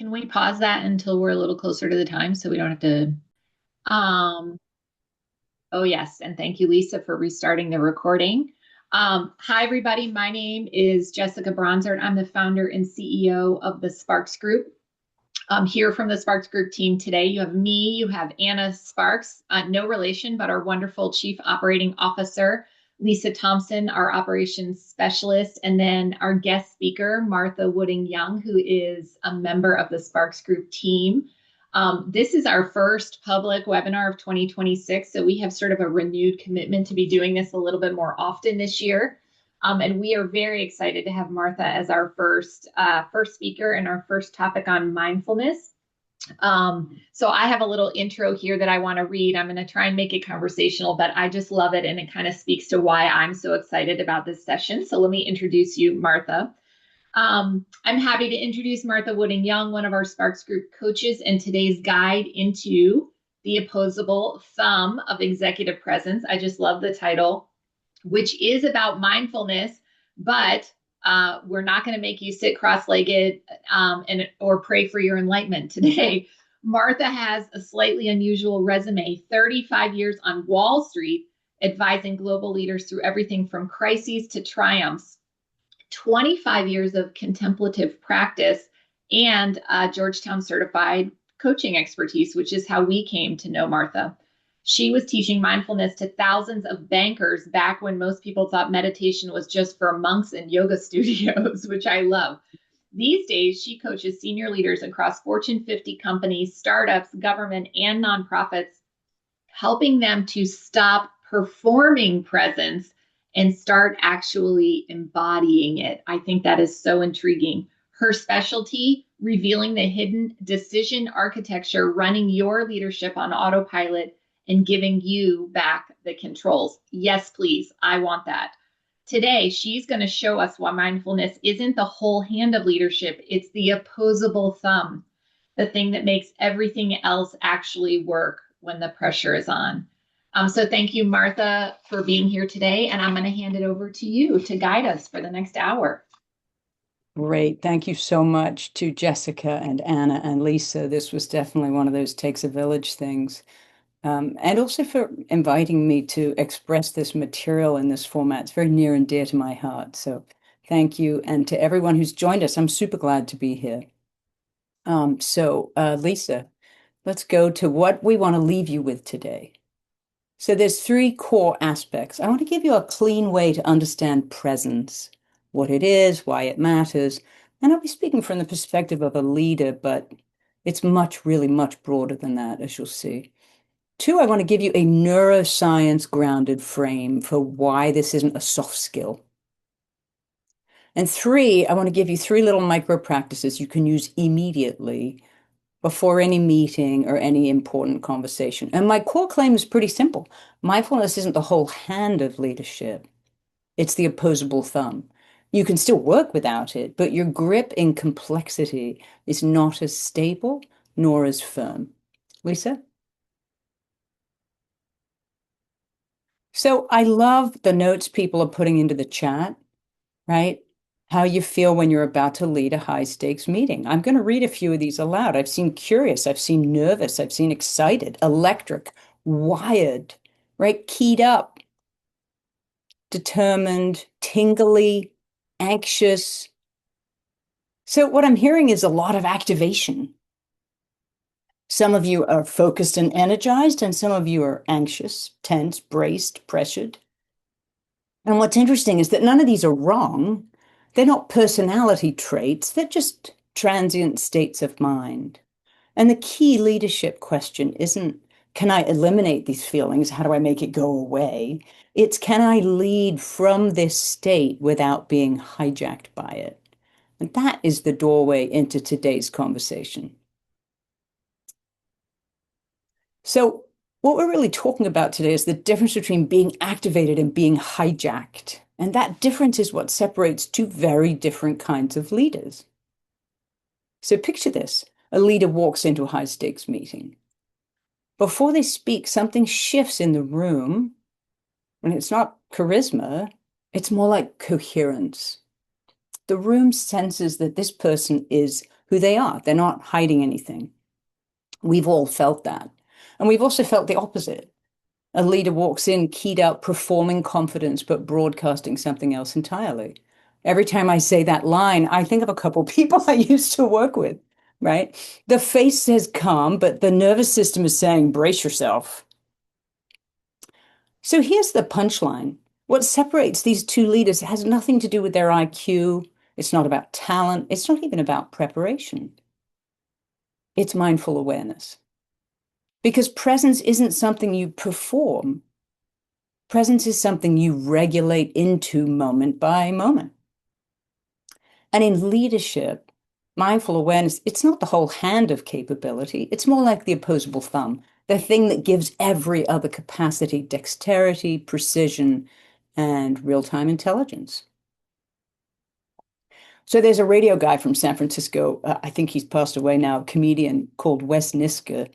Can we pause that until we're a little closer to the time so we don't have to? Um, oh, yes. And thank you, Lisa, for restarting the recording. Hi, everybody. My name is Jessica Bronzer, and I'm the founder and CEO of the Sparks Group. Here from the Sparks Group team today, you have me, you have Anna Sparks, no relation, but our wonderful Chief Operating Officer, Lisa Thompson, our operations specialist, and then our guest speaker, Martha Wooding Young, who is a member of the Sparks Group team. This is our first public webinar of 2026, so we have sort of a renewed commitment to be doing this a little bit more often this year. And we are very excited to have Martha as our first speaker and our first topic on mindfulness. So I have a little intro here that I want to read. I'm going to try and make it conversational, but I just love it. And it kind of speaks to why I'm so excited about this session. So let me introduce you, Martha. I'm happy to introduce Martha Wooding Young, one of our Sparks Group coaches, and today's guide into the opposable thumb of executive presence. I just love the title, which is about mindfulness, but we're not going to make you sit cross-legged or pray for your enlightenment today. Martha has a slightly unusual resume, 35 years on Wall Street, advising global leaders through everything from crises to triumphs, 25 years of contemplative practice, and Georgetown certified coaching expertise, which is how we came to know Martha. She was teaching mindfulness to thousands of bankers back when most people thought meditation was just for monks and yoga studios, which I love. These days, she coaches senior leaders across Fortune 50 companies, startups, government, and nonprofits, helping them to stop performing presence and start actually embodying it. I think that is so intriguing. Her specialty, revealing the hidden decision architecture, running your leadership on autopilot and giving you back the controls. Yes, please. I want that. Today, she's going to show us why mindfulness isn't the whole hand of leadership. It's the opposable thumb, the thing that makes everything else actually work when the pressure is on. So thank you, Martha, for being here today. And I'm going to hand it over to you to guide us for the next hour. Great. Thank you so much to Jessica and Anna and Lisa. This was definitely one of those takes a village things. And also for inviting me to express this material in this format. It's very near and dear to my heart. So thank you. And to everyone who's joined us, I'm super glad to be here. Lisa, let's go to what we want to leave you with today. So there's three core aspects. I want to give you a clean way to understand presence, what it is, why it matters. And I'll be speaking from the perspective of a leader, but it's really much broader than that, as you'll see. Two, I want to give you a neuroscience grounded frame for why this isn't a soft skill. And three, I want to give you three little micro practices you can use immediately before any meeting or any important conversation. And my core claim is pretty simple. Mindfulness isn't the whole hand of leadership. It's the opposable thumb. You can still work without it, but your grip in complexity is not as stable nor as firm. Lisa? So I love the notes people are putting into the chat, right? How you feel when you're about to lead a high stakes meeting. I'm going to read a few of these aloud. I've seen curious, I've seen nervous, I've seen excited, electric, wired, right? Keyed up, determined, tingly, anxious. So what I'm hearing is a lot of activation. Some of you are focused and energized, and some of you are anxious, tense, braced, pressured. And what's interesting is that none of these are wrong. They're not personality traits, they're just transient states of mind. And the key leadership question isn't, can I eliminate these feelings? How do I make it go away? It's, can I lead from this state without being hijacked by it? And that is the doorway into today's conversation. So what we're really talking about today is the difference between being activated and being hijacked. And that difference is what separates two very different kinds of leaders. So picture this. A leader walks into a high stakes meeting. Before they speak, something shifts in the room. And it's not charisma, it's more like coherence. The room senses that this person is who they are. They're not hiding anything. We've all felt that. And we've also felt the opposite. A leader walks in, keyed out, performing confidence, but broadcasting something else entirely. Every time I say that line, I think of a couple of people I used to work with, right? The face says calm, but the nervous system is saying, brace yourself. So here's the punchline. What separates these two leaders has nothing to do with their IQ. It's not about talent. It's not even about preparation. It's mindful awareness. Because presence isn't something you perform. Presence is something you regulate into moment by moment. And in leadership, mindful awareness, it's not the whole hand of capability. It's more like the opposable thumb, the thing that gives every other capacity dexterity, precision, and real-time intelligence. So there's a radio guy from San Francisco, I think he's passed away now, a comedian called Wes Nisker,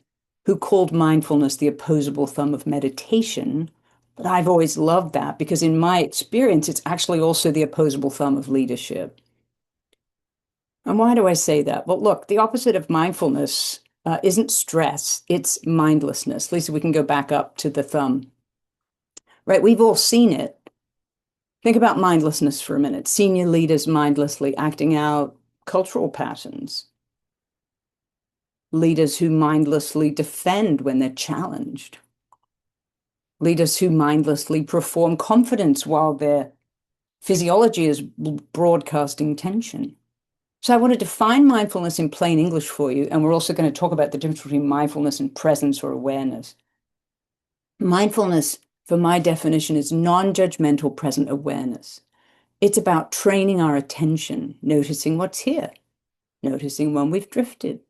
who called mindfulness the opposable thumb of meditation. But I've always loved that because in my experience, it's actually also the opposable thumb of leadership. And why do I say that? Well, look, the opposite of mindfulness isn't stress, it's mindlessness. Lisa, we can go back up to the thumb, right? We've all seen it. Think about mindlessness for a minute. Senior leaders mindlessly acting out cultural patterns. Leaders who mindlessly defend when they're challenged. Leaders who mindlessly perform confidence while their physiology is broadcasting tension. So I want to define mindfulness in plain English for you, and we're also going to talk about the difference between mindfulness and presence or awareness. Mindfulness, for my definition, is non-judgmental present awareness. It's about training our attention, noticing what's here, noticing when we've drifted,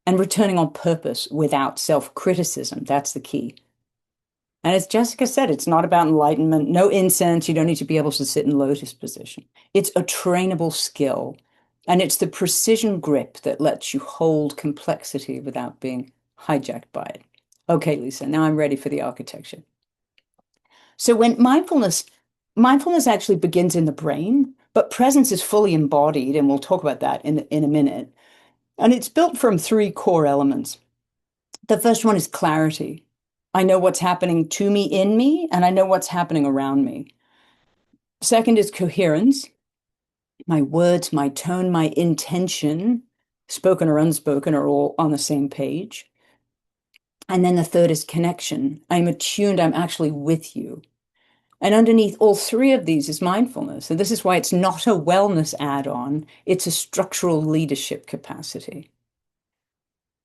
and returning on purpose without self-criticism. That's the key. And as Jessica said, it's not about enlightenment, no incense. You don't need to be able to sit in lotus position. It's a trainable skill. And it's the precision grip that lets you hold complexity without being hijacked by it. Okay, Lisa, now I'm ready for the architecture. So when mindfulness actually begins in the brain, but presence is fully embodied, and we'll talk about that in a minute. And it's built from three core elements. The first one is clarity. I know what's happening to me in me, and I know what's happening around me. Second is coherence. My words, my tone, my intention, spoken or unspoken, are all on the same page. And then the third is connection. I'm attuned, I'm actually with you. And underneath all three of these is mindfulness. And this is why it's not a wellness add-on, it's a structural leadership capacity.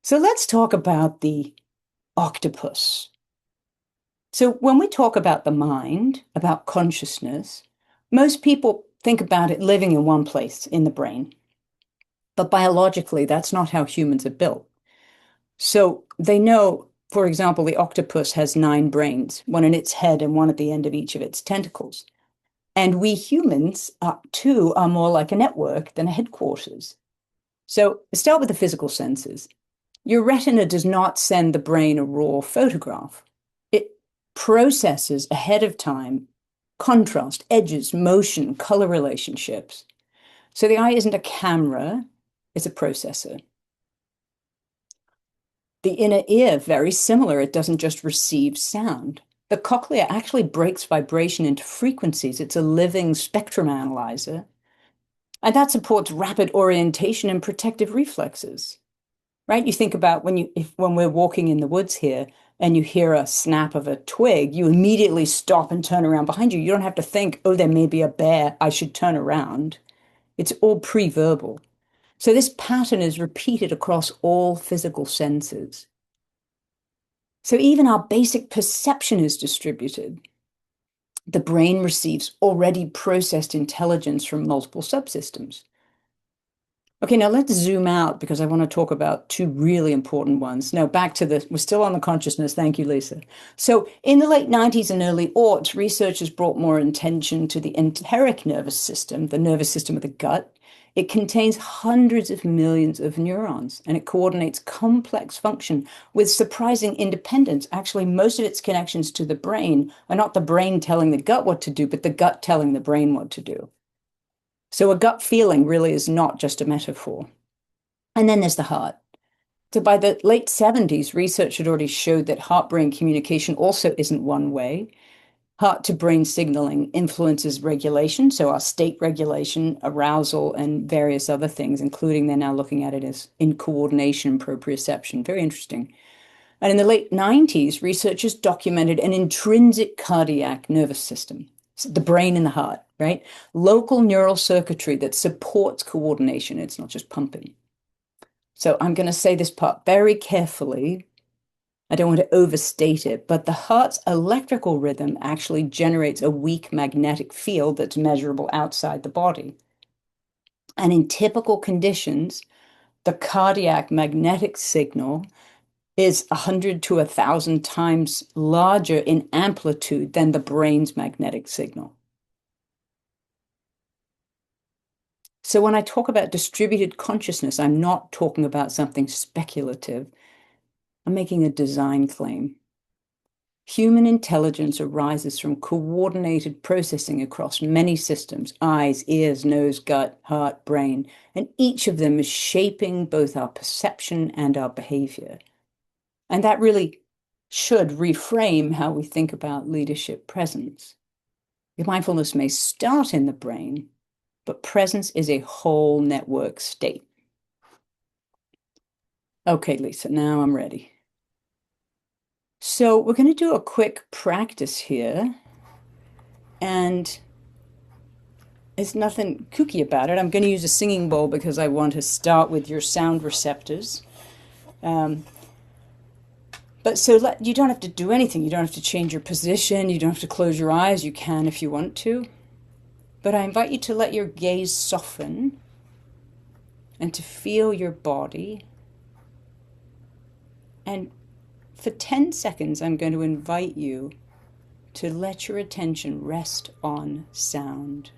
So let's talk about the octopus. So when we talk about the mind, about consciousness, most people think about it living in one place in the brain. But biologically, that's not how humans are built. So they know, for example, the octopus has 9 brains, one in its head and one at the end of each of its tentacles. And we humans, too, are more like a network than a headquarters. So start with the physical senses. Your retina does not send the brain a raw photograph. It processes ahead of time contrast, edges, motion, color relationships. So the eye isn't a camera, it's a processor. The inner ear, very similar. It doesn't just receive sound. The cochlea actually breaks vibration into frequencies. It's a living spectrum analyzer. And that supports rapid orientation and protective reflexes, right? You think about when we're walking in the woods here and you hear a snap of a twig, you immediately stop and turn around behind you. You don't have to think, oh, there may be a bear, I should turn around. It's all pre-verbal. So this pattern is repeated across all physical senses. So even our basic perception is distributed. The brain receives already processed intelligence from multiple subsystems. Okay, now let's zoom out because I want to talk about 2 really important ones. Now back to we're still on the consciousness. Thank you, Lisa. So in the late 90s and early aughts, researchers brought more attention to the enteric nervous system, the nervous system of the gut. It contains hundreds of millions of neurons and it coordinates complex function with surprising independence. Actually, most of its connections to the brain are not the brain telling the gut what to do, but the gut telling the brain what to do. So a gut feeling really is not just a metaphor. And then there's the heart. So by the late 70s, research had already showed that heart-brain communication also isn't one way. Heart to brain signaling influences regulation, so our state regulation, arousal, and various other things, including they're now looking at it as in coordination and proprioception. Very interesting. And in the late 90s, researchers documented an intrinsic cardiac nervous system, so the brain and the heart, right? Local neural circuitry that supports coordination. It's not just pumping. So I'm going to say this part very carefully. I don't want to overstate it, but the heart's electrical rhythm actually generates a weak magnetic field that's measurable outside the body. And in typical conditions, the cardiac magnetic signal is 100 to 1,000 times larger in amplitude than the brain's magnetic signal. So when I talk about distributed consciousness, I'm not talking about something speculative. I'm making a design claim. Human intelligence arises from coordinated processing across many systems: eyes, ears, nose, gut, heart, brain, and each of them is shaping both our perception and our behavior. And that really should reframe how we think about leadership presence. Mindfulness may start in the brain, but presence is a whole network state. Okay, Lisa, now I'm ready. So we're going to do a quick practice here. And there's nothing kooky about it. I'm going to use a singing bowl because I want to start with your sound receptors. But so you don't have to do anything. You don't have to change your position. You don't have to close your eyes. You can if you want to. But I invite you to let your gaze soften and to feel your body. And for 10 seconds, I'm going to invite you to let your attention rest on sound.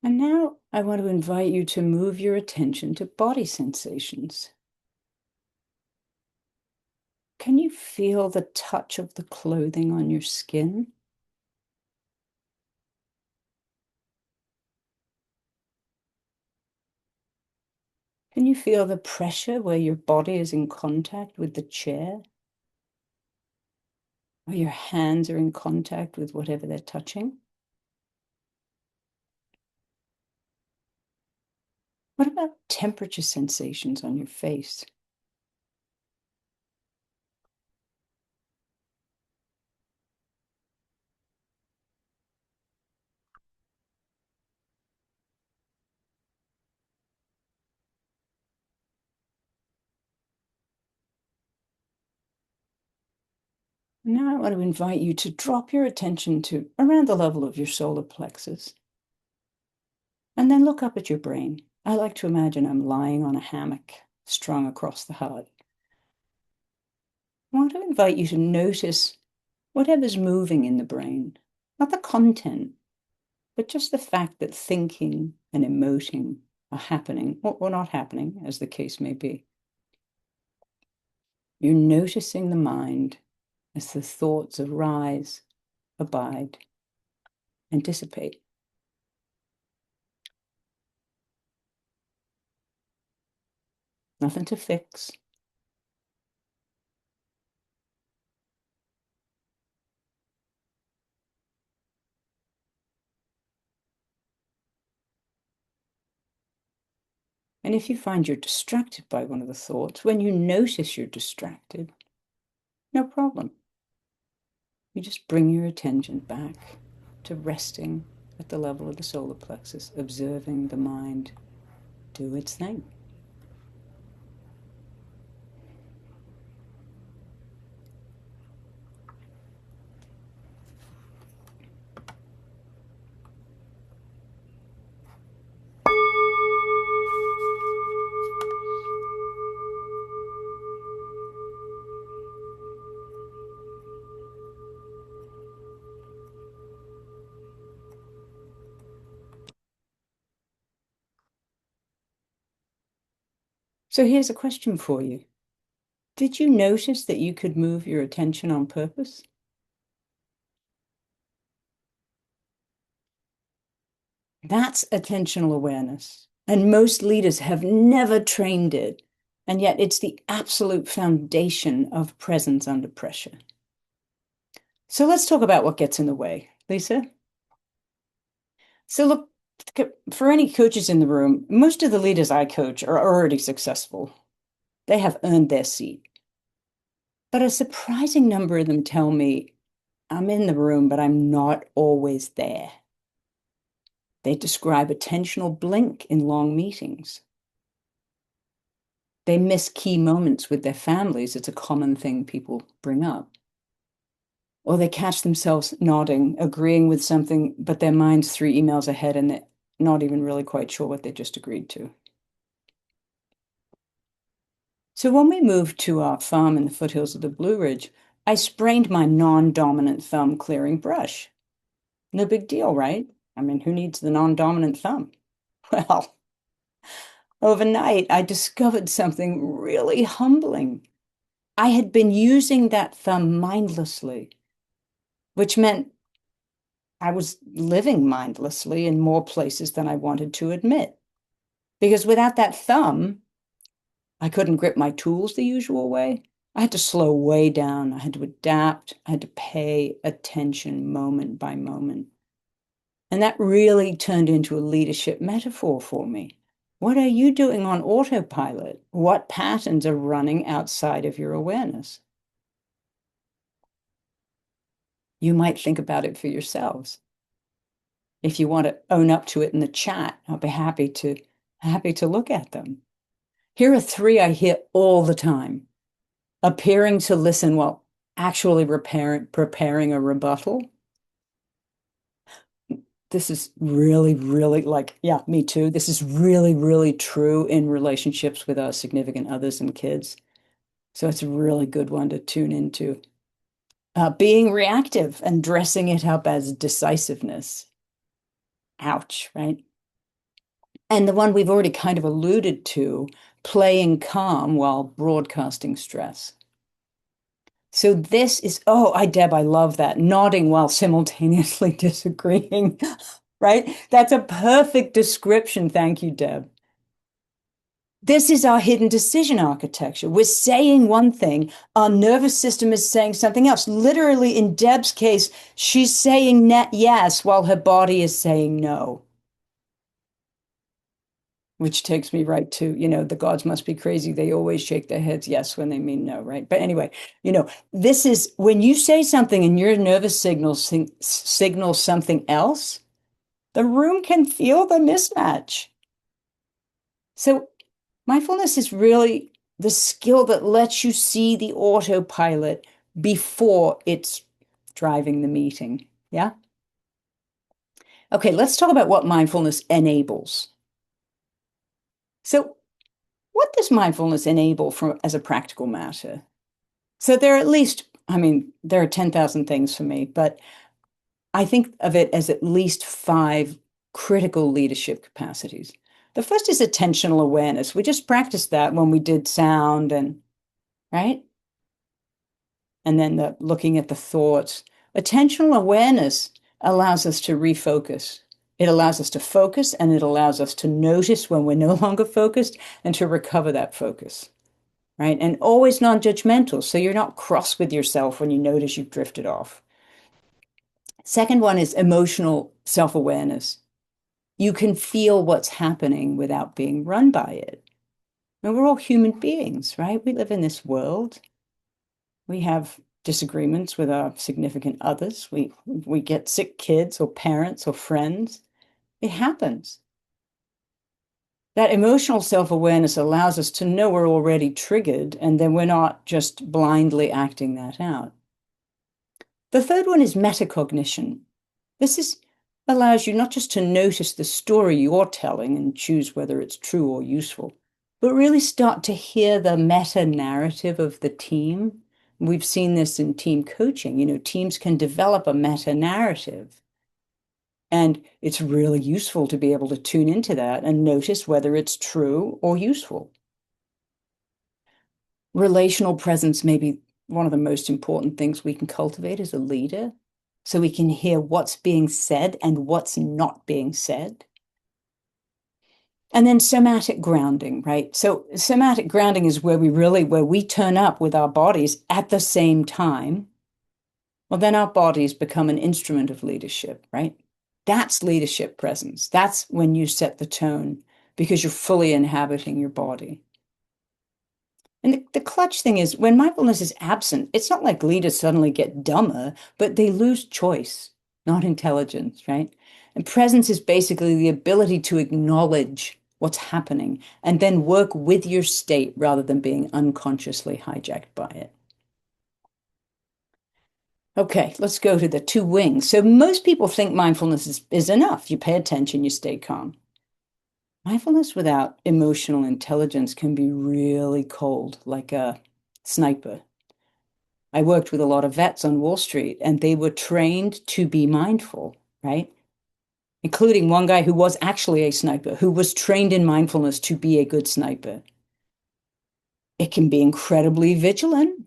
And now I want to invite you to move your attention to body sensations. Can you feel the touch of the clothing on your skin? Can you feel the pressure where your body is in contact with the chair? Or your hands are in contact with whatever they're touching? What about temperature sensations on your face? Now I want to invite you to drop your attention to around the level of your solar plexus. And then look up at your brain. I like to imagine I'm lying on a hammock strung across the heart. I want to invite you to notice whatever's moving in the brain, not the content, but just the fact that thinking and emoting are happening, or not happening, as the case may be. You're noticing the mind as the thoughts arise, abide, and dissipate. Nothing to fix. And if you find you're distracted by one of the thoughts, when you notice you're distracted, no problem. You just bring your attention back to resting at the level of the solar plexus, observing the mind do its thing. So here's a question for you. Did you notice that you could move your attention on purpose? That's attentional awareness. And most leaders have never trained it. And yet it's the absolute foundation of presence under pressure. So let's talk about what gets in the way, Lisa. So look, for any coaches in the room, most of the leaders I coach are already successful. They have earned their seat. But a surprising number of them tell me, I'm in the room, but I'm not always there. They describe attentional blink in long meetings. They miss key moments with their families. It's a common thing people bring up. Or they catch themselves nodding, agreeing with something, but their mind's 3 emails ahead and they're not even really quite sure what they just agreed to. So when we moved to our farm in the foothills of the Blue Ridge, I sprained my non-dominant thumb clearing brush. No big deal, right? I mean, who needs the non-dominant thumb? Well, overnight, I discovered something really humbling. I had been using that thumb mindlessly, which meant I was living mindlessly in more places than I wanted to admit. Because without that thumb, I couldn't grip my tools the usual way. I had to slow way down. I had to adapt. I had to pay attention moment by moment. And that really turned into a leadership metaphor for me. What are you doing on autopilot? What patterns are running outside of your awareness? You might think about it for yourselves. If you want to own up to it in the chat, I'll be happy to look at them. Here are three I hear all the time. Appearing to listen while actually preparing a rebuttal. This is really, really like, yeah, me too. This is really, really true in relationships with our significant others and kids. So it's a really good one to tune into. Being reactive and dressing it up as decisiveness. Ouch, right? And the one we've already kind of alluded to, playing calm while broadcasting stress. So this is, Deb, I love that. Nodding while simultaneously disagreeing, right? That's a perfect description. Thank you, Deb. This is our hidden decision architecture. We're saying one thing, our nervous system is saying something else. Literally, in Deb's case, she's saying net yes while her body is saying no. Which takes me right to, the gods must be crazy. They always shake their heads yes when they mean no, right? But anyway, this is when you say something and your nervous signals something else, the room can feel the mismatch. So mindfulness is really the skill that lets you see the autopilot before it's driving the meeting. Yeah? Okay, let's talk about what mindfulness enables. So what does mindfulness enable as a practical matter? So there are at least, there are 10,000 things for me, but I think of it as at least 5 critical leadership capacities. The first is attentional awareness. We just practiced that when we did sound right? And then looking at the thoughts. Attentional awareness allows us to refocus. It allows us to focus and it allows us to notice when we're no longer focused and to recover that focus, right? And always non-judgmental. So you're not cross with yourself when you notice you've drifted off. Second one is emotional self-awareness. You can feel what's happening without being run by it. And we're all human beings, right? We live in this world. We have disagreements with our significant others. We get sick kids or parents or friends. It happens. That emotional self-awareness allows us to know we're already triggered, and then we're not just blindly acting that out. The third one is metacognition. Allows you not just to notice the story you're telling and choose whether it's true or useful, but really start to hear the meta narrative of the team. We've seen this in team coaching. Teams can develop a meta narrative. And it's really useful to be able to tune into that and notice whether it's true or useful. relational presence may be one of the most important things we can cultivate as a leader. So we can hear what's being said and what's not being said. And then somatic grounding, right? So somatic grounding is where we turn up with our bodies at the same time. Well, then our bodies become an instrument of leadership, right? That's leadership presence. That's when you set the tone because you're fully inhabiting your body. And the clutch thing is when mindfulness is absent, it's not like leaders suddenly get dumber, but they lose choice, not intelligence, right? And presence is basically the ability to acknowledge what's happening and then work with your state rather than being unconsciously hijacked by it. Okay, let's go to the two wings. So most people think mindfulness is enough. You pay attention, you stay calm. Mindfulness without emotional intelligence can be really cold, like a sniper. I worked with a lot of vets on Wall Street, and they were trained to be mindful, right? Including one guy who was actually a sniper, who was trained in mindfulness to be a good sniper. It can be incredibly vigilant,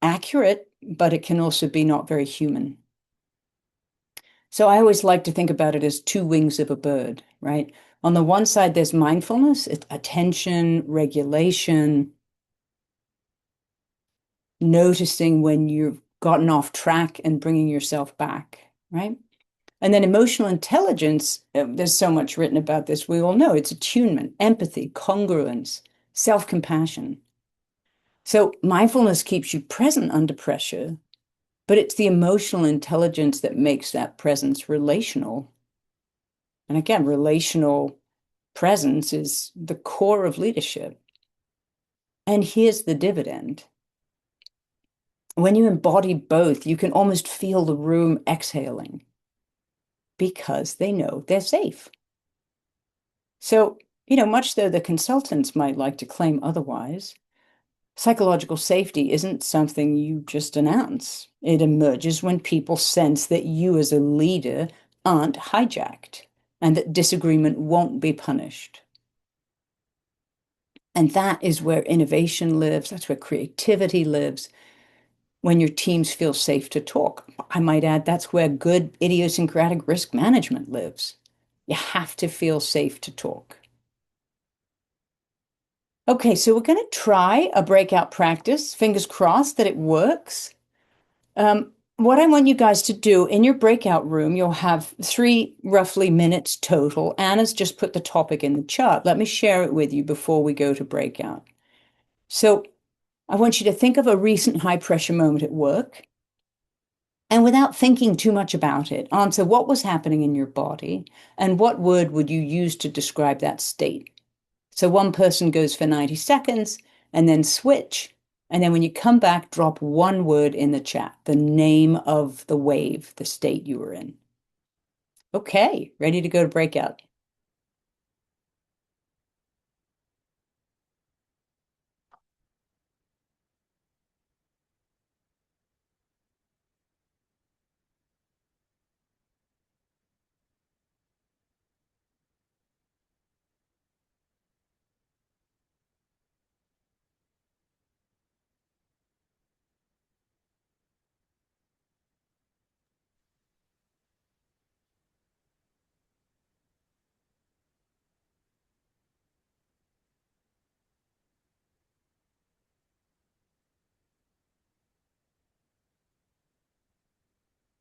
accurate, but it can also be not very human. So I always like to think about it as two wings of a bird, right? On the one side, there's mindfulness, it's attention, regulation, noticing when you've gotten off track and bringing yourself back, right? And then emotional intelligence, there's so much written about this. We all know it's attunement, empathy, congruence, self compassion. So mindfulness keeps you present under pressure, but it's the emotional intelligence that makes that presence relational. And again, relational presence is the core of leadership. And here's the dividend. When you embody both, you can almost feel the room exhaling because they know they're safe. So, much though the consultants might like to claim otherwise, psychological safety isn't something you just announce. It emerges when people sense that you as a leader aren't hijacked and that disagreement won't be punished. And that is where innovation lives. That's where creativity lives. When your teams feel safe to talk. I might add, that's where good idiosyncratic risk management lives. You have to feel safe to talk. Okay, so we're going to try a breakout practice. Fingers crossed that it works. What I want you guys to do in your breakout room, you'll have 3 roughly minutes total. Anna's just put the topic in the chart. Let me share it with you before we go to breakout. So I want you to think of a recent high pressure moment at work. And without thinking too much about it, answer what was happening in your body and what word would you use to describe that state. So one person goes for 90 seconds and then switch. And then when you come back, drop one word in the chat, the name of the wave, the state you were in. Okay, ready to go to breakout.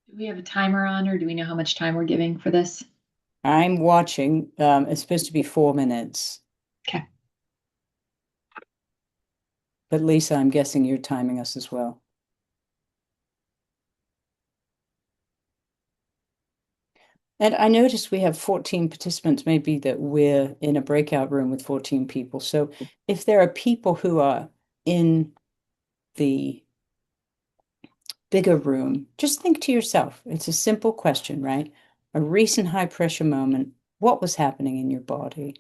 Do we have a timer on, or do we know how much time we're giving for this? I'm watching. It's supposed to be 4 minutes. Okay. But Lisa, I'm guessing you're timing us as well. And I noticed we have 14 participants, maybe that we're in a breakout room with 14 people. So if there are people who are in the bigger room, just think to yourself. It's a simple question, right? A recent high pressure moment. What was happening in your body?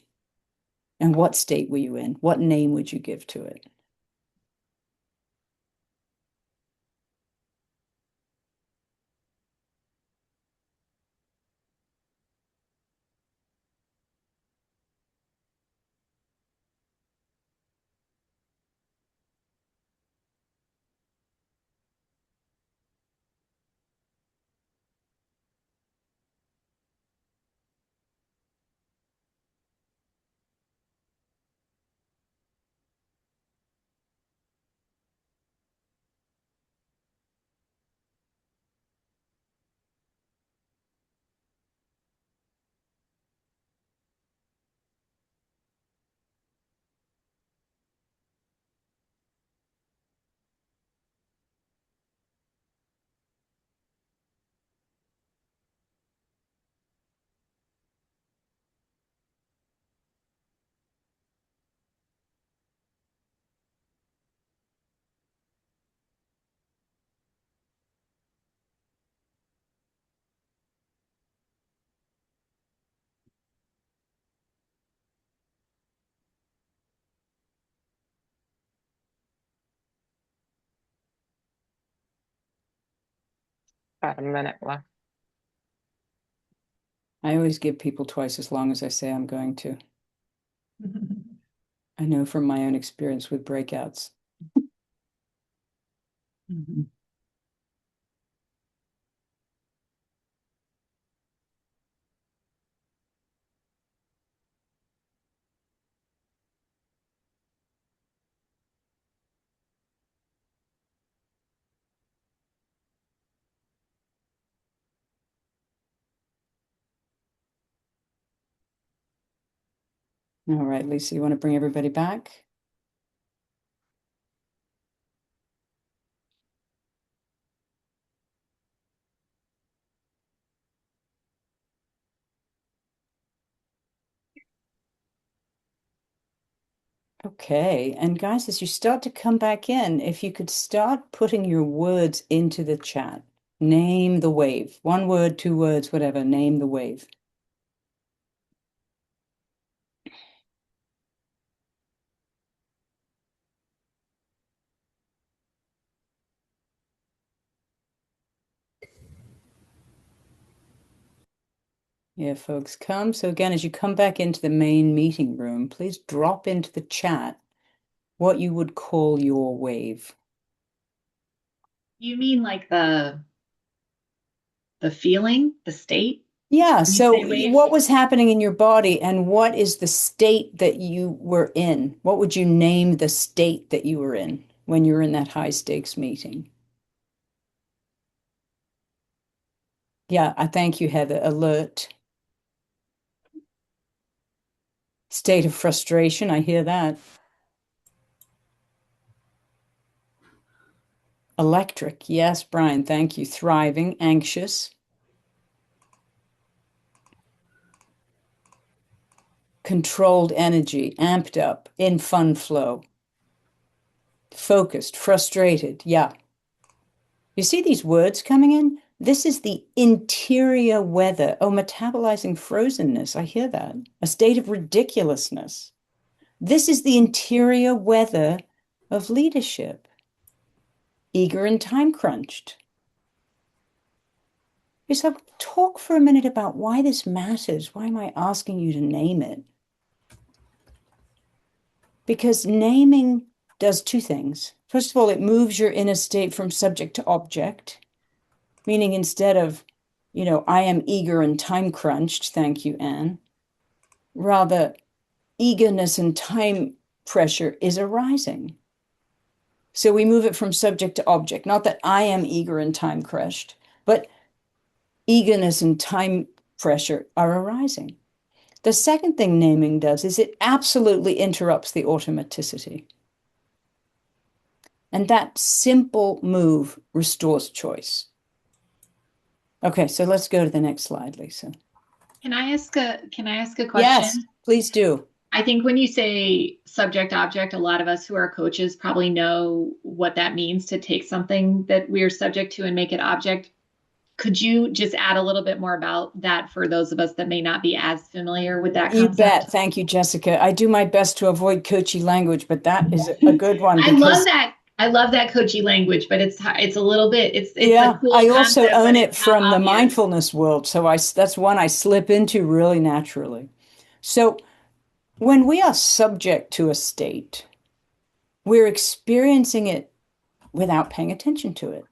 And what state were you in? What name would you give to it? about a minute left. I always give people twice as long as I say I'm going to. I know from my own experience with breakouts. Mhm. All right, Lisa, you want to bring everybody back? Okay, and guys, as you start to come back in, if you could start putting your words into the chat. Name the wave. One word, two words, whatever. Name the wave. Yeah, folks, come. So again, as you come back into the main meeting room, please drop into the chat what you would call your wave. You mean like the feeling, the state Yeah, when you so say wave? what was happening in your body and what is the state that you were in? What would you name the state that you were in when you were in that high stakes meeting? Yeah, I thank you, Heather. Alert. State of frustration. I hear that. Electric. Yes, Brian, thank you. Thriving. Anxious. Controlled energy. Amped up. In fun flow. Focused. Frustrated. Yeah. You see these words coming in? This is the interior weather. Oh, metabolizing frozenness. I hear that. A state of ridiculousness. This is the interior weather of leadership. Eager and time crunched. So talk for a minute about why this matters. Why am I asking you to name it? Because naming does two things. First of all, it moves your inner state from subject to object, meaning instead of, I am eager and time crunched, thank you, Anne, rather, eagerness and time pressure is arising. So we move it from subject to object. Not that I am eager and time crushed, but eagerness and time pressure are arising. The second thing naming does is it absolutely interrupts the automaticity. And that simple move restores choice. Okay, so let's go to the next slide, Lisa. Can I ask a Yes, question? please do. I think when you say subject object, a lot of us who are coaches probably know what that means to take something that we're subject to and make it object. Could you just add a little bit more about that for those of us that may not be as familiar with that You concept? bet. Thank you, Jessica. I do my best to avoid coachy language, but that is a good one I love because, that. I love that coachy language, but it's a little bit it's a yeah, cool I also concept, own but it it's not from the obvious. mindfulness world. So that's one I slip into really naturally. So when we are subject to a state, we're experiencing it without paying attention to it,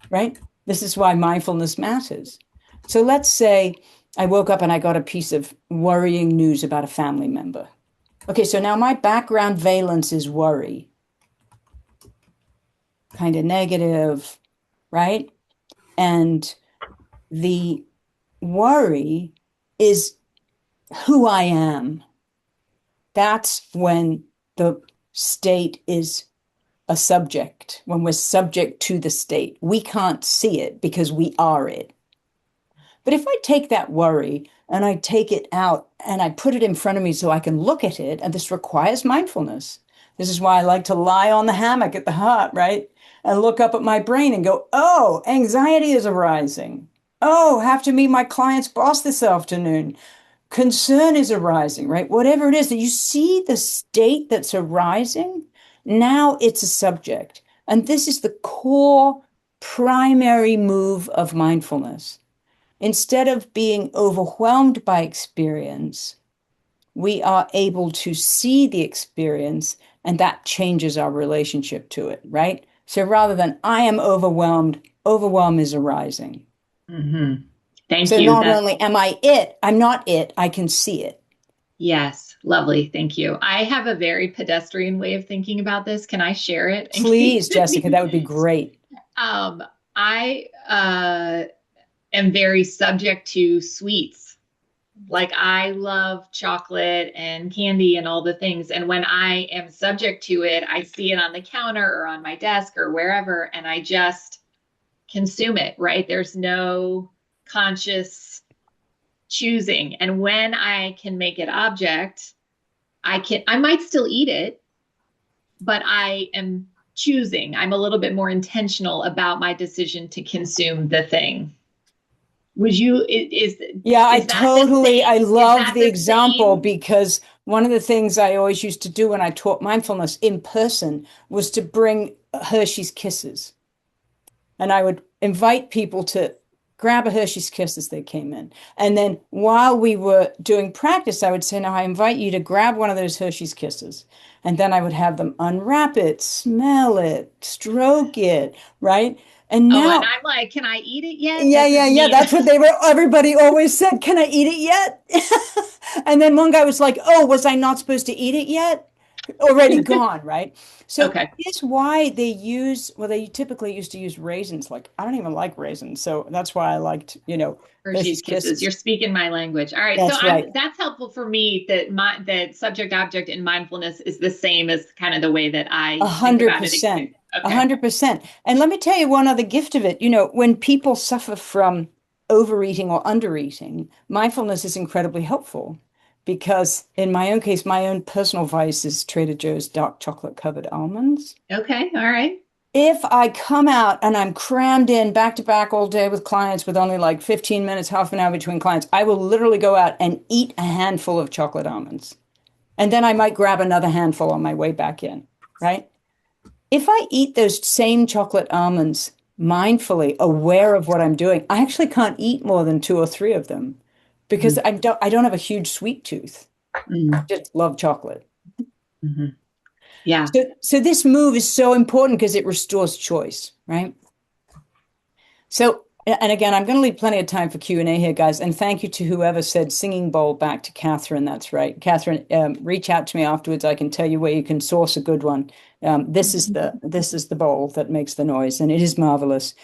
right? This is why mindfulness matters. So let's say I woke up and I got a piece of worrying news about a family member. Okay, so now my background valence is worry, kind of negative, right? And the worry is who I am. That's when the state is a subject, when we're subject to the state. We can't see it because we are it. But if I take that worry and I take it out and I put it in front of me so I can look at it, and this requires mindfulness. This is why I like to lie on the hammock at the hut, right? And look up at my brain and go, oh, anxiety is arising. Oh, have to meet my client's boss this afternoon. Concern is arising, right? Whatever it is that you see the state that's arising, now it's a subject. And this is the core primary move of mindfulness. Instead of being overwhelmed by experience, we are able to see the experience, and that changes our relationship to it, right? So rather than I am overwhelmed, overwhelm is arising. Hmm. Thank So you. not That only am I it, I'm not it, I can see it. Yes, lovely. Thank you. I have a very pedestrian way of thinking about this. Can I share it in case Please, it Jessica, that would be needs? great. I am very subject to sweets. Like I love chocolate and candy and all the things. And when I am subject to it, I see it on the counter or on my desk or wherever, and I just consume it, right? There's no conscious choosing. And when I can make it object, I might still eat it, but I am choosing. I'm a little bit more intentional about my decision to consume the thing. Would you, Yeah, is that the I same? Is love that the the example same? because one of the things I always used to do when I taught mindfulness in person was to bring Hershey's Kisses. And I would invite people to grab a Hershey's Kiss as they came in. And then while we were doing practice, I would say, now I invite you to grab one of those Hershey's Kisses. And then I would have them unwrap it, smell it, stroke it, right? And Oh, and now I'm like, can I eat it yet? yeah, This yeah, is yeah. me. That's what they were. Everybody always said, "Can I eat it yet?" And then one guy was like, "Oh, was I not supposed to eat it yet?" Already gone, right? So Okay. here's why they use, well, they typically used to use raisins. Like, I don't even like raisins. So that's why I liked, Hershey's Hershey's Kisses. Kisses. You're speaking my language. All right. So That's right. that's helpful for me that that subject object in mindfulness is the same as kind of the way that A I think hundred about it. percent. A Okay. 100%. And let me tell you one other gift of it. When people suffer from overeating or undereating, mindfulness is incredibly helpful because in my own case, my own personal vice is Trader Joe's dark chocolate covered almonds. Okay. All right. If I come out and I'm crammed in back to back all day with clients with only like 15 minutes, half an hour between clients, I will literally go out and eat a handful of chocolate almonds. And then I might grab another handful on my way back in, right? If I eat those same chocolate almonds mindfully, aware of what I'm doing, I actually can't eat more than two or three of them because Mm-hmm. I don't have a huge sweet tooth. I just love chocolate. Mm-hmm. Yeah. So this move is so important because it restores choice, right? So, and again, I'm going to leave plenty of time for Q&A here, guys. And thank you to whoever said singing bowl back to Catherine. That's right. Catherine, reach out to me afterwards. I can tell you where you can source a good one. This is the bowl that makes the noise, and it is marvelous.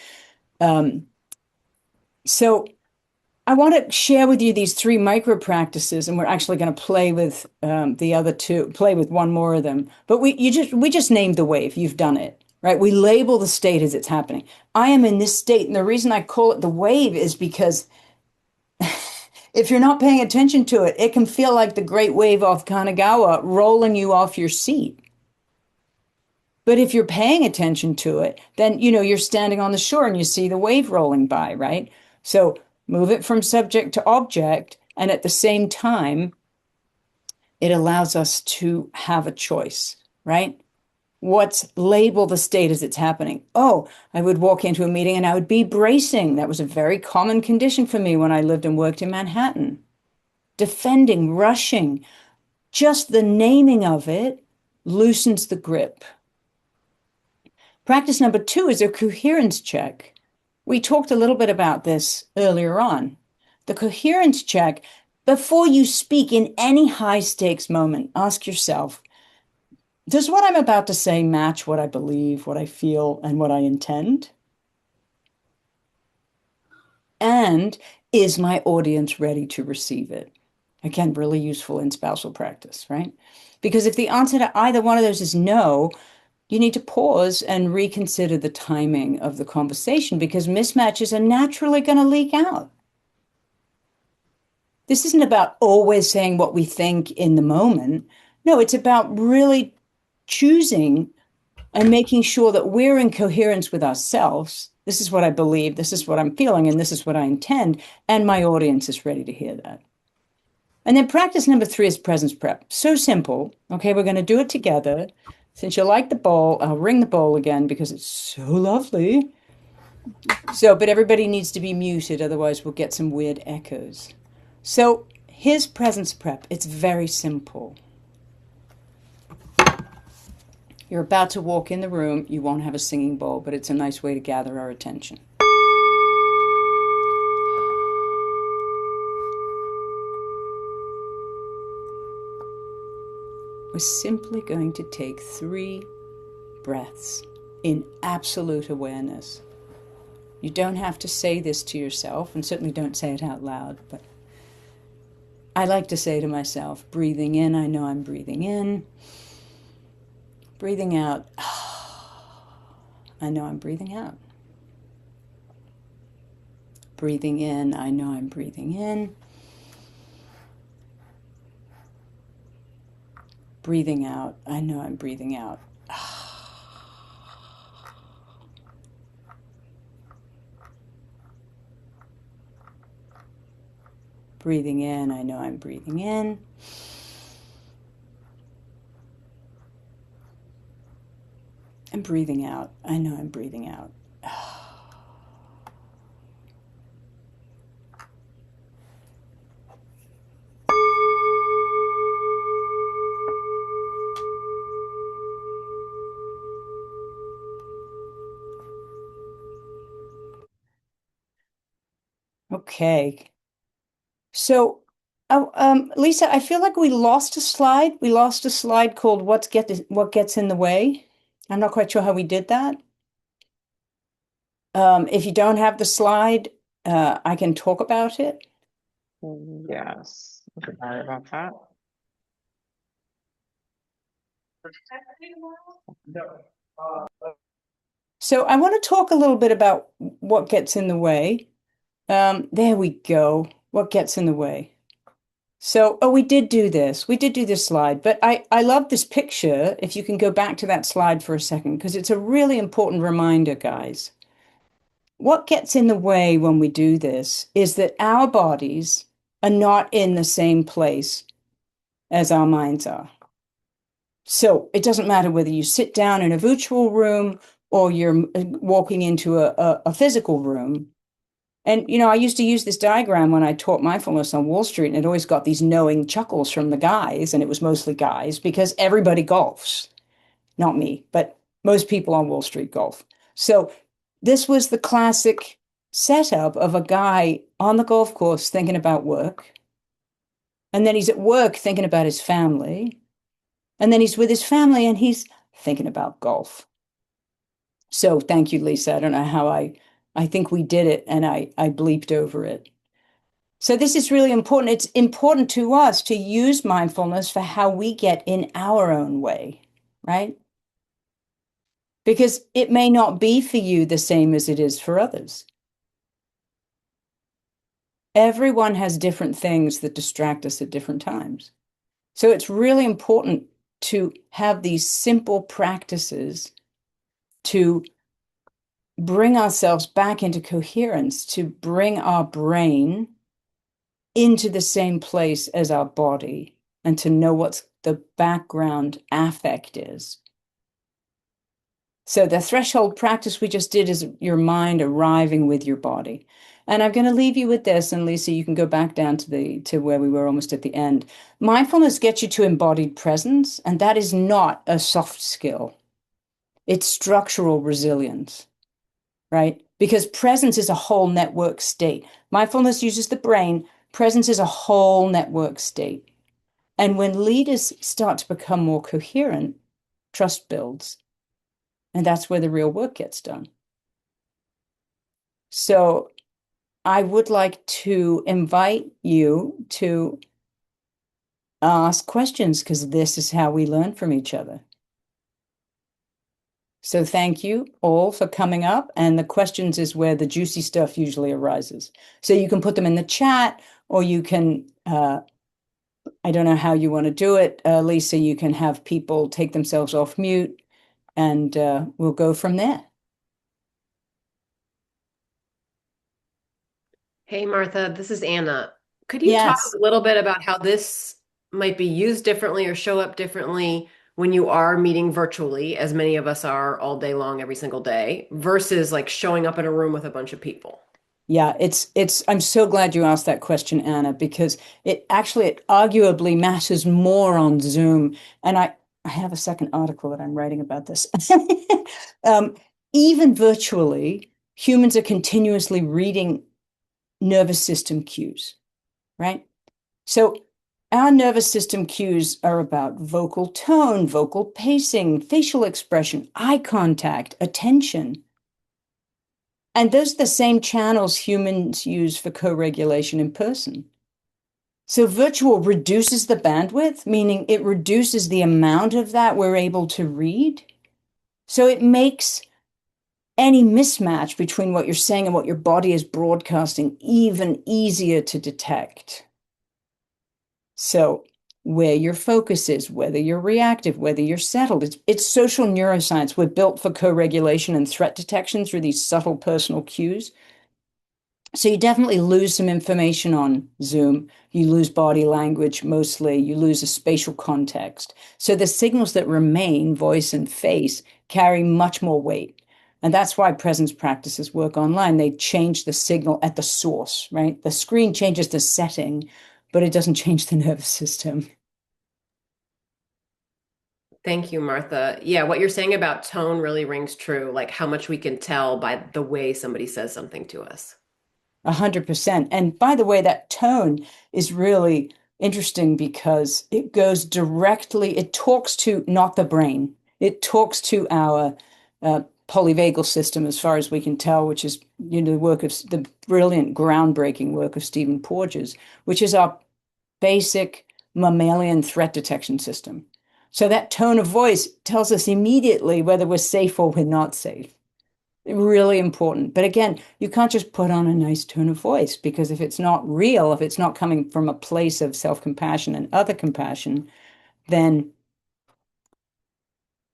Um, so I want to share with you these three micro practices, and we're actually going to play with the other two, play with one more of them. But we just named the wave. You've done it, right? We label the state as it's happening. I am in this state, and the reason I call it the wave is because if you're not paying attention to it, it can feel like the great wave off Kanagawa rolling you off your seat. But if you're paying attention to it, then you're standing on the shore and you see the wave rolling by, right? So move it from subject to object, and at the same time, it allows us to have a choice, right? What's label the state as it's happening? Oh, I would walk into a meeting and I would be bracing. That was a very common condition for me when I lived and worked in Manhattan. Defending, rushing, just the naming of it loosens the grip. Practice number two is a coherence check. We talked a little bit about this earlier on. The coherence check, before you speak in any high stakes moment, ask yourself, does what I'm about to say match what I believe, what I feel, and what I intend? And is my audience ready to receive it? Again, really useful in spousal practice, right? Because if the answer to either one of those is no, you need to pause and reconsider the timing of the conversation because mismatches are naturally going to leak out. This isn't about always saying what we think in the moment. No, it's about really choosing and making sure that we're in coherence with ourselves. This is what I believe, this is what I'm feeling, and this is what I intend. And my audience is ready to hear that. And then practice number three is presence prep. So simple. Okay, we're going to do it together. Since you like the bowl, I'll ring the bowl again because it's so lovely. So, but everybody needs to be muted, otherwise we'll get some weird echoes. So, his presence prep, it's very simple. You're about to walk in the room, you won't have a singing bowl, but it's a nice way to gather our attention. We're simply going to take 3 breaths in absolute awareness. You don't have to say this to yourself, and certainly don't say it out loud, but I like to say to myself, breathing in, I know I'm breathing in. Breathing out, I know I'm breathing out. Breathing in, I know I'm breathing in. Breathing out, I know I'm breathing out. Breathing in, I know I'm breathing in. And breathing out, I know I'm breathing out. Okay. So, Lisa, I feel like we lost a slide. We lost a slide called What Gets in the Way. I'm not quite sure how we did that. If you don't have the slide, I can talk about it. Yes, sorry about that. So I want to talk a little bit about what gets in the way. There we go. What gets in the way? So, oh, we did do this. We did do this slide, but I love this picture. If you can go back to that slide for a second, because it's a really important reminder, guys. What gets in the way when we do this is that our bodies are not in the same place as our minds are. So it doesn't matter whether you sit down in a virtual room or you're walking into a physical room. And, I used to use this diagram when I taught mindfulness on Wall Street, and it always got these knowing chuckles from the guys, and it was mostly guys because everybody golfs. Not me, but most people on Wall Street golf. So this was the classic setup of a guy on the golf course thinking about work. And then he's at work thinking about his family. And then he's with his family and he's thinking about golf. So thank you, Lisa. I don't know how I think we did it and I bleeped over it. So this is really important. It's important to us to use mindfulness for how we get in our own way, right? Because it may not be for you the same as it is for others. Everyone has different things that distract us at different times. So it's really important to have these simple practices to bring ourselves back into coherence, to bring our brain into the same place as our body, and to know what the background affect is. So the threshold practice we just did is your mind arriving with your body. And I'm going to leave you with this, and Lisa, you can go back down to where we were almost at the end. Mindfulness gets you to embodied presence, and that is not a soft skill. It's structural resilience, right? Because presence is a whole network state. Mindfulness uses the brain. Presence is a whole network state. And when leaders start to become more coherent, trust builds. And that's where the real work gets done. So I would like to invite you to ask questions because this is how we learn from each other. So thank you all for coming up. And the questions is where the juicy stuff usually arises. So you can put them in the chat or you can, I don't know how you want to do it. Lisa, you can have people take themselves off mute and we'll go from there. Hey, Martha, this is Anna. Could you talk Yes. a little bit about how this might be used differently or show up differently when you are meeting virtually, as many of us are all day long, every single day, versus like showing up in a room with a bunch of people? Yeah, I'm so glad you asked that question, Anna, because it arguably matters more on Zoom. And I have a second article that I'm writing about this. Um, Even virtually, humans are continuously reading nervous system cues, right? So our nervous system cues are about vocal tone, vocal pacing, facial expression, eye contact, attention. And those are the same channels humans use for co-regulation in person. So virtual reduces the bandwidth, meaning it reduces the amount of that we're able to read. So it makes any mismatch between what you're saying and what your body is broadcasting even easier to detect. So where your focus is, whether you're reactive, whether you're settled, it's social neuroscience. We're built for co-regulation and threat detection through these subtle personal cues. So you definitely lose some information on Zoom. You lose body language mostly. You lose a spatial context. So the signals that remain, voice and face, carry much more weight. And that's why presence practices work online. They change the signal at the source, right? The screen changes the setting, but it doesn't change the nervous system. Thank you, Martha. Yeah, what you're saying about tone really rings true, like how much we can tell by the way somebody says something to us. 100%. And by the way, that tone is really interesting because it goes directly, it talks to not the brain, it talks to our polyvagal system, as far as we can tell, which is the work of the brilliant, groundbreaking work of Stephen Porges, which is our basic mammalian threat detection system. So that tone of voice tells us immediately whether we're safe or we're not safe. Really important. But again, you can't just put on a nice tone of voice, because if it's not real, if it's not coming from a place of self-compassion and other compassion, then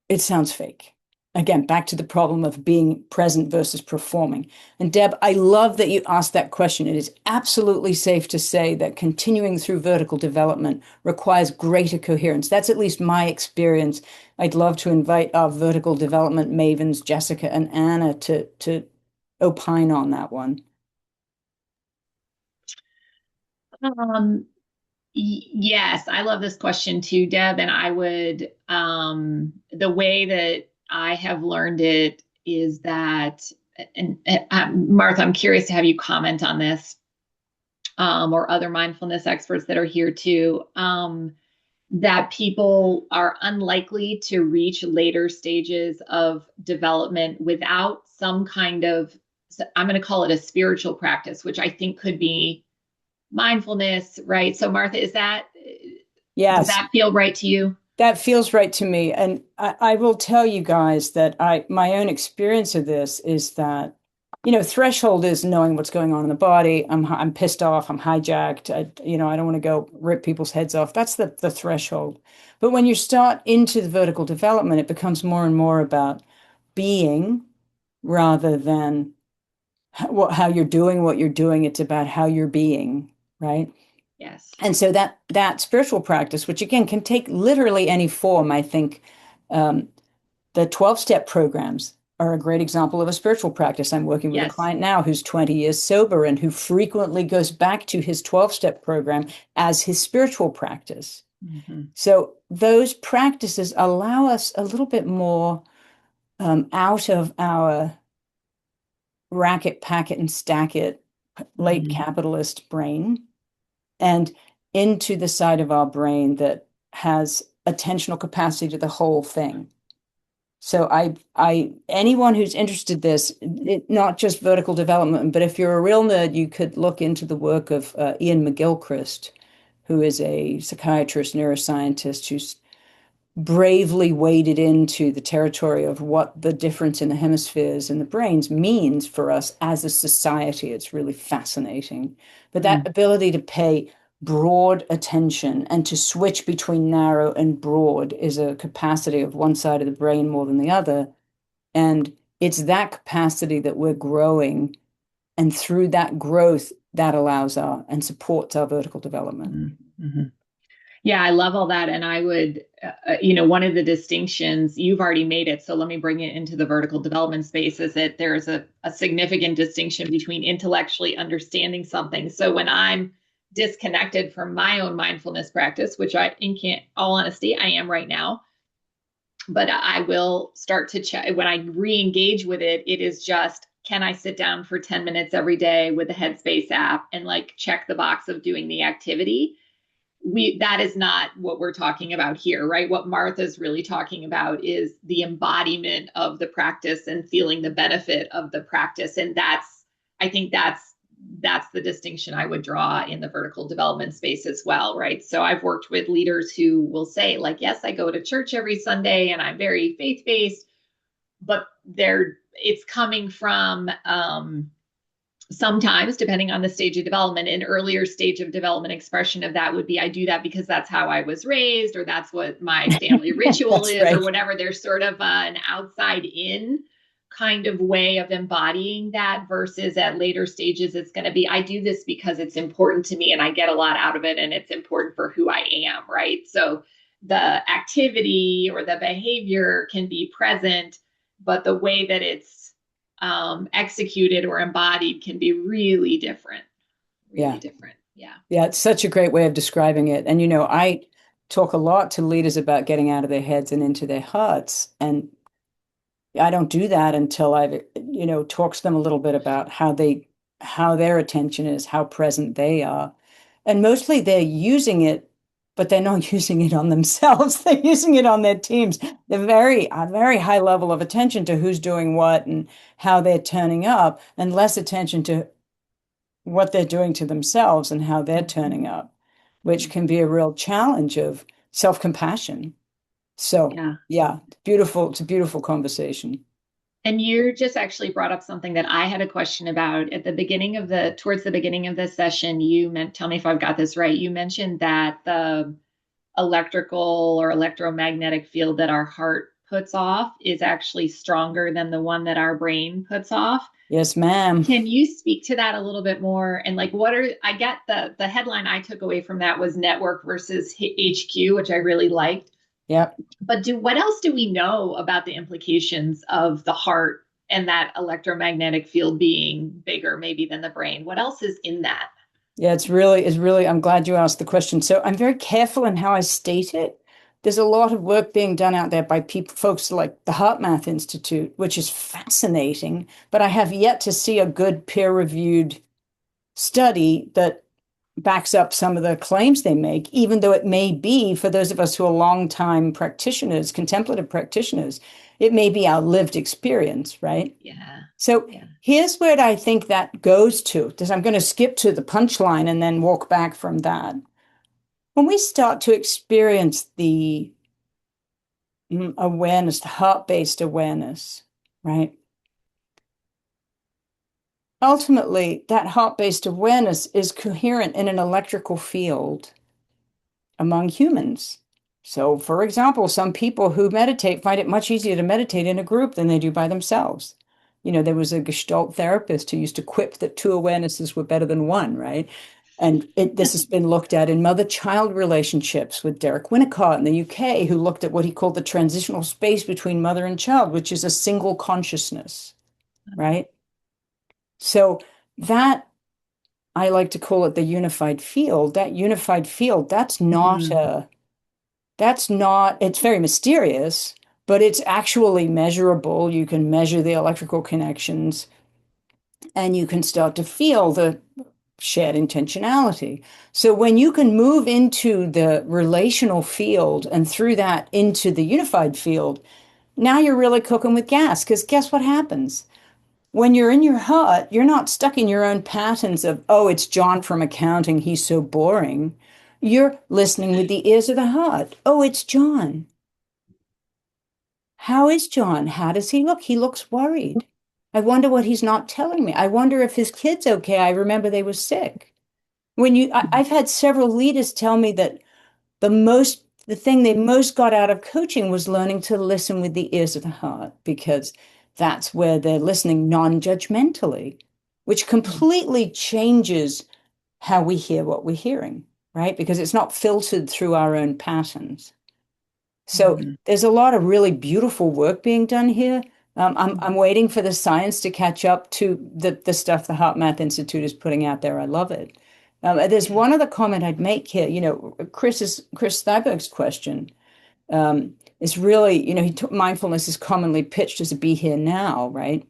it sounds fake. Again, back to the problem of being present versus performing. And Deb, I love that you asked that question. It is absolutely safe to say that continuing through vertical development requires greater coherence. That's at least my experience. I'd love to invite our vertical development mavens, Jessica and Anna, to opine on that one. Um, yes, I love this question too, Deb. And I would, the way that I have learned it is that, and Martha, I'm curious to have you comment on this, or other mindfulness experts that are here too, that people are unlikely to reach later stages of development without some kind of, I'm going to call it a spiritual practice, which I think could be mindfulness, right? So Martha, does Yes, that feel right to you? that feels right to me. And I will tell you guys that my own experience of this is that, threshold is knowing what's going on in the body. I'm pissed off. I'm hijacked. I don't want to go rip people's heads off. That's the threshold. But when you start into the vertical development, it becomes more and more about being rather than how you're doing what you're doing. It's about how you're being, right? Yes. And so that spiritual practice, which again can take literally any form, I think the 12-step programs are a great example of a spiritual practice. I'm working with a Yes. client now who's 20 years sober and who frequently goes back to his 12-step program as his spiritual practice. Mm-hmm. So those practices allow us a little bit more out of our rack it, pack it, and stack it late Mm-hmm. capitalist brain and into the side of our brain that has attentional capacity to the whole thing. So anyone who's interested in this, not just vertical development, but if you're a real nerd, you could look into the work of Ian McGilchrist, who is a psychiatrist, neuroscientist who's bravely waded into the territory of what the difference in the hemispheres and the brains means for us as a society. It's really fascinating. But that ability to pay broad attention and to switch between narrow and broad is a capacity of one side of the brain more than the other. And it's that capacity that we're growing. And through that growth, that allows our and supports our vertical development. Mm-hmm. Yeah, I love all that. And I would one of the distinctions you've already made it. So let me bring it into the vertical development space is that there's a significant distinction between intellectually understanding something. So when I'm disconnected from my own mindfulness practice, which in all honesty, I am right now, but I will start to check when I re-engage with it. It is just, can I sit down for 10 minutes every day with the Headspace app and like check the box of doing the activity? That is not what we're talking about here, right? What Martha's really talking about is the embodiment of the practice and feeling the benefit of the practice. And I think that's the distinction I would draw in the vertical development space as well, right? So I've worked with leaders who will say, like, yes, I go to church every Sunday and I'm very faith-based, but it's coming from sometimes, depending on the stage of development, an earlier stage of development expression of that would be, I do that because that's how I was raised, or that's what my family ritual is, right. or whatever. There's sort of an outside in kind of way of embodying that versus at later stages, it's going to be, I do this because it's important to me and I get a lot out of it and it's important for who I am, right? So the activity or the behavior can be present, but the way that it's executed or embodied can be really different. Yeah. Different. Yeah. Yeah, it's such a great way of describing it. And, I talk a lot to leaders about getting out of their heads and into their hearts. And I don't do that until I've, talked to them a little bit about how their attention is, how present they are. And mostly they're using it, but they're not using it on themselves. They're using it on their teams. They're a very high level of attention to who's doing what and how they're turning up, and less attention to what they're doing to themselves and how they're turning up, which can be a real challenge of self-compassion. So, yeah, beautiful. It's a beautiful conversation. And you just actually brought up something that I had a question about at the beginning of towards the beginning of the session. Tell me if I've got this right. You mentioned that the electrical or electromagnetic field that our heart puts off is actually stronger than the one that our brain puts off. Yes, ma'am. Can you speak to that a little bit more? And like, I get the headline I took away from that was network versus HQ, which I really liked. Yep. But what else do we know about the implications of the heart and that electromagnetic field being bigger maybe than the brain? What else is in that? Yeah, it's really, I'm glad you asked the question. So I'm very careful in how I state it. There's a lot of work being done out there by folks like the Heart Math Institute, which is fascinating, but I have yet to see a good peer-reviewed study that backs up some of the claims they make, even though it may be, for those of us who are longtime practitioners, contemplative practitioners, it may be our lived experience, right? Yeah. So here's where I think that goes to, because I'm going to skip to the punchline and then walk back from that. When we start to experience the awareness, the heart-based awareness, right? Ultimately, that heart-based awareness is coherent in an electrical field among humans. So, for example, some people who meditate find it much easier to meditate in a group than they do by themselves. There was a Gestalt therapist who used to quip that two awarenesses were better than one, right? And this has been looked at in mother-child relationships with Derek Winnicott in the UK, who looked at what he called the transitional space between mother and child, which is a single consciousness, right? So that, I like to call it the unified field. That unified field, it's very mysterious, but it's actually measurable. You can measure the electrical connections and you can start to feel the shared intentionality. So when you can move into the relational field and through that into the unified field, now you're really cooking with gas, because guess what happens? When you're in your heart, you're not stuck in your own patterns of, oh, it's John from accounting, he's so boring. You're listening with the ears of the heart. Oh, it's John. How is John? How does he look? He looks worried. I wonder what he's not telling me. I wonder if his kid's okay. I remember they were sick. I've had several leaders tell me that the thing they most got out of coaching was learning to listen with the ears of the heart, because that's where they're listening non-judgmentally, which completely changes how we hear what we're hearing, right? Because it's not filtered through our own patterns. So Mhm. there's a lot of really beautiful work being done here. I'm waiting for the science to catch up to the stuff the Heart Math Institute is putting out there. I love it. There's Yeah. one other comment I'd make here. Chris Steiberg's question is really, mindfulness is commonly pitched as a be here now, right?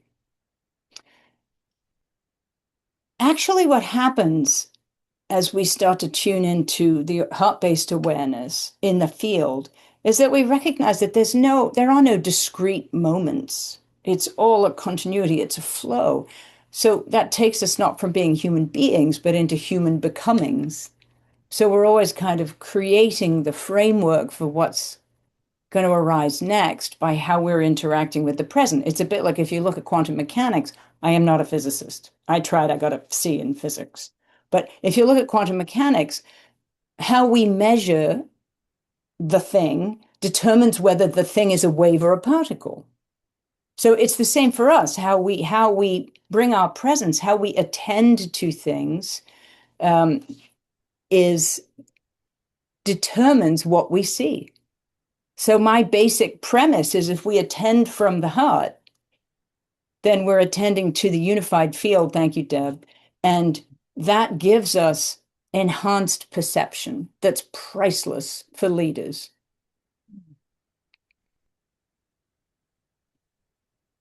Actually, what happens as we start to tune into the heart-based awareness in the field is that we recognize that there are no discrete moments. It's all a continuity, it's a flow. So that takes us not from being human beings, but into human becomings. So we're always kind of creating the framework for what's going to arise next by how we're interacting with the present. It's a bit like if you look at quantum mechanics, I am not a physicist. I tried, I got a C in physics. But if you look at quantum mechanics, how we measure the thing determines whether the thing is a wave or a particle. So it's the same for us, how we bring our presence, how we attend to things um, is determines what we see. So my basic premise is if we attend from the heart, then we're attending to the unified field. Thank you, Deb. And that gives us enhanced perception that's priceless for leaders.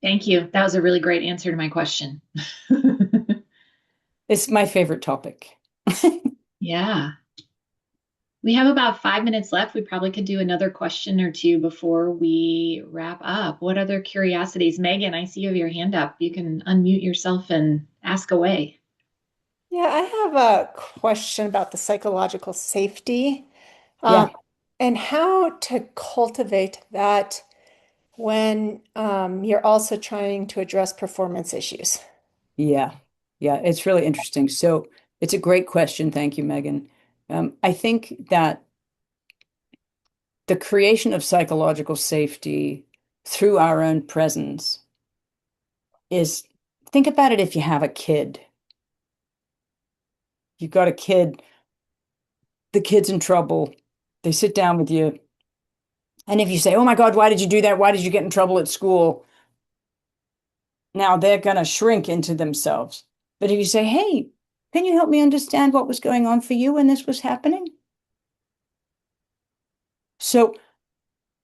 Thank you. That was a really great answer to my question. It's my favorite topic. Yeah. We have about 5 minutes left. We probably could do another question or two before we wrap up. What other curiosities? Megan, I see you have your hand up. You can unmute yourself and ask away. Yeah, I have a question about the psychological safety, Yeah, um, and how to cultivate that when you're also trying to address performance issues. yeah, yeah. It's really interesting. So it's a great question. Thank you, Megan. I think that the creation of psychological safety through our own presence is think about it if you have a kid. You've got a kid, the kid's in trouble. They sit down with you. And if you say, oh my God, why did you do that? Why did you get in trouble at school? Now they're going to shrink into themselves. But if you say, hey, can you help me understand what was going on for you when this was happening? So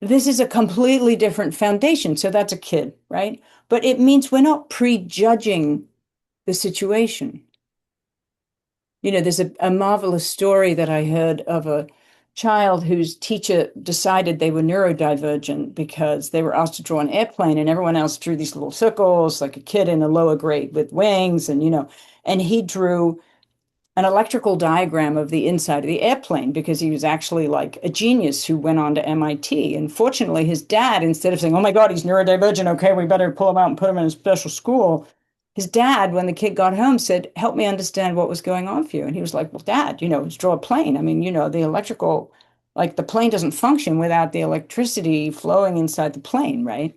this is a completely different foundation. So that's a kid, right? But it means we're not prejudging the situation. There's a marvelous story that I heard of a child whose teacher decided they were neurodivergent because they were asked to draw an airplane and everyone else drew these little circles, like a kid in a lower grade with wings, and he drew an electrical diagram of the inside of the airplane because he was actually like a genius who went on to MIT. And fortunately, his dad, instead of saying, oh my God, he's neurodivergent, okay, we better pull him out and put him in a special school. His dad, when the kid got home, said, help me understand what was going on for you. And he was like, well, Dad, let's draw a plane. I mean, the electrical, like the plane doesn't function without the electricity flowing inside the plane, right?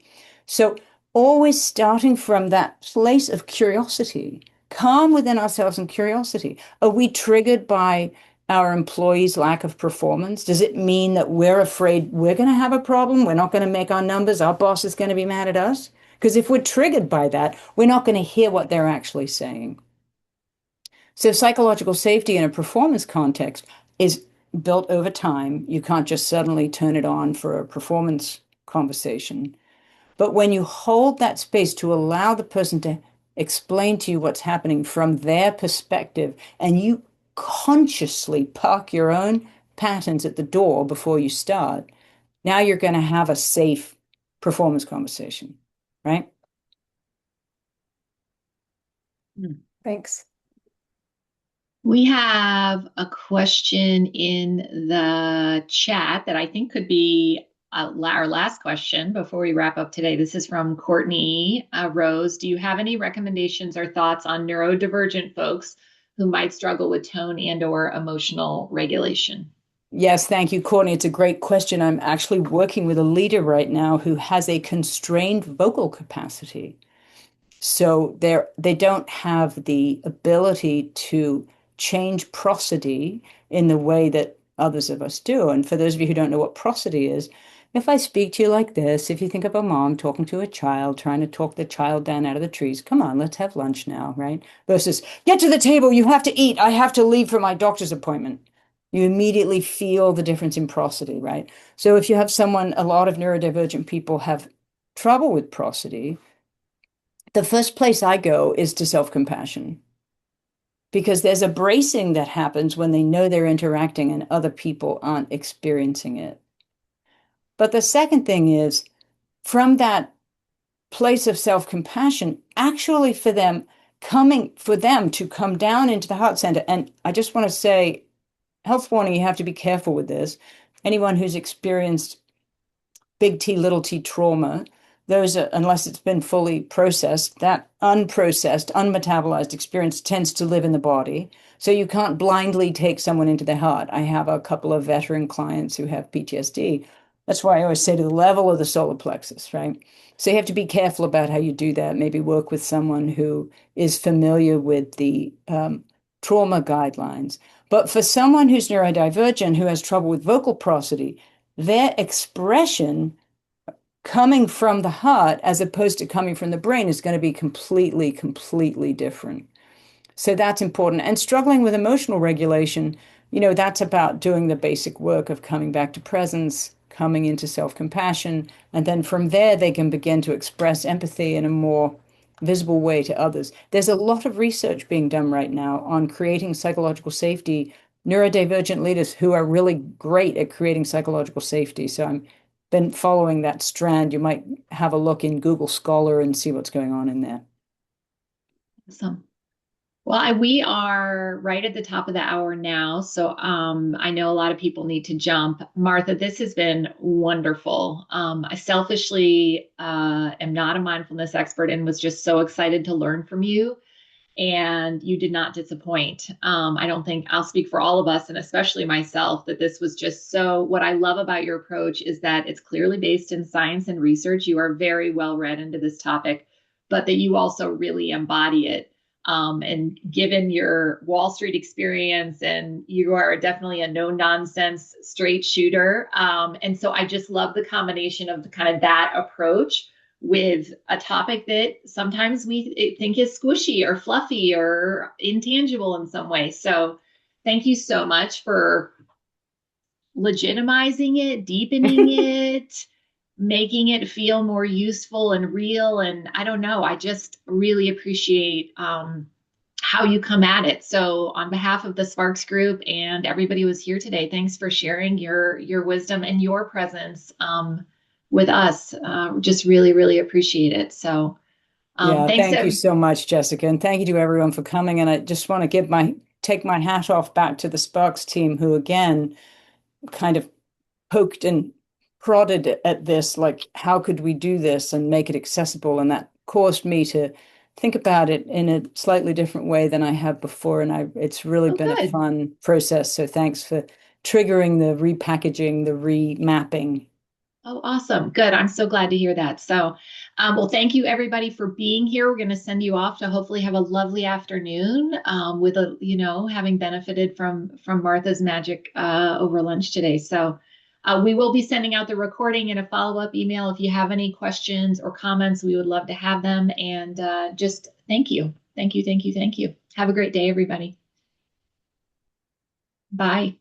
So always starting from that place of curiosity, calm within ourselves and curiosity. Are we triggered by our employees' lack of performance? Does it mean that we're afraid we're going to have a problem? We're not going to make our numbers. Our boss is going to be mad at us? Because if we're triggered by that, we're not going to hear what they're actually saying. So, psychological safety in a performance context is built over time. You can't just suddenly turn it on for a performance conversation. But when you hold that space to allow the person to explain to you what's happening from their perspective, and you consciously park your own patterns at the door before you start, now you're going to have a safe performance conversation, right? Thanks. We have a question in the chat that I think could be our last question before we wrap up today. This is from Courtney Rose. Do you have any recommendations or thoughts on neurodivergent folks who might struggle with tone and/or emotional regulation? Yes, thank you, Courtney. It's a great question. I'm actually working with a leader right now who has a constrained vocal capacity. So they don't have the ability to change prosody in the way that others of us do. And for those of you who don't know what prosody is, if I speak to you like this, if you think of a mom talking to a child, trying to talk the child down out of the trees, come on, let's have lunch now, right? Versus, get to the table, you have to eat, I have to leave for my doctor's appointment. You immediately feel the difference in prosody, right? So if you have someone, a lot of neurodivergent people have trouble with prosody, the first place I go is to self-compassion because there's a bracing that happens when they know they're interacting and other people aren't experiencing it. But the second thing is from that place of self-compassion, actually for them to come down into the heart center. And I just want to say, health warning, you have to be careful with this. Anyone who's experienced big T, little t trauma, those are, unless it's been fully processed, that unprocessed, unmetabolized experience tends to live in the body. So you can't blindly take someone into their heart. I have a couple of veteran clients who have PTSD. That's why I always say to the level of the solar plexus, right? So you have to be careful about how you do that. Maybe work with someone who is familiar with the trauma guidelines. But for someone who's neurodivergent, who has trouble with vocal prosody, their expression coming from the heart as opposed to coming from the brain is going to be completely, completely different. So that's important. And struggling with emotional regulation, that's about doing the basic work of coming back to presence, coming into self-compassion. And then from there, they can begin to express empathy in a more visible way to others. There's a lot of research being done right now on creating psychological safety, neurodivergent leaders who are really great at creating psychological safety. So I'm been following that strand. You might have a look in Google Scholar and see what's going on in there. Awesome. Well, we are right at the top of the hour now, so I know a lot of people need to jump. Martha, this has been wonderful. I selfishly am not a mindfulness expert and was just so excited to learn from you. And you did not disappoint. I don't think I'll speak for all of us, and especially myself, that this was just so. What I love about your approach is that it's clearly based in science and research. You are very well read into this topic, but that you also really embody it. And given your Wall Street experience, and you are definitely a no nonsense straight shooter. And so I just love the combination of the kind of that approach with a topic that sometimes we think is squishy or fluffy or intangible in some way. So thank you so much for legitimizing it, deepening it, making it feel more useful and real. And I don't know, I just really appreciate how you come at it. So on behalf of the Sparks group and everybody who was here today, thanks for sharing your wisdom and your presence with us. Just really, really appreciate it. So thanks thank you to so much, Jessica. And thank you to everyone for coming. And I just want to take my hat off back to the Sparks team, who again kind of poked and prodded at this, like, how could we do this and make it accessible? And that caused me to think about it in a slightly different way than I have before. And it's really been a good. fun process. So thanks for triggering the repackaging, the remapping. Oh, awesome. Good. I'm so glad to hear that. So, well, thank you everybody for being here. We're going to send you off to hopefully have a lovely afternoon with having benefited from Martha's magic over lunch today. So we will be sending out the recording and a follow-up email. If you have any questions or comments, we would love to have them. And just thank you. Thank you. Thank you. Thank you. Have a great day, everybody. Bye.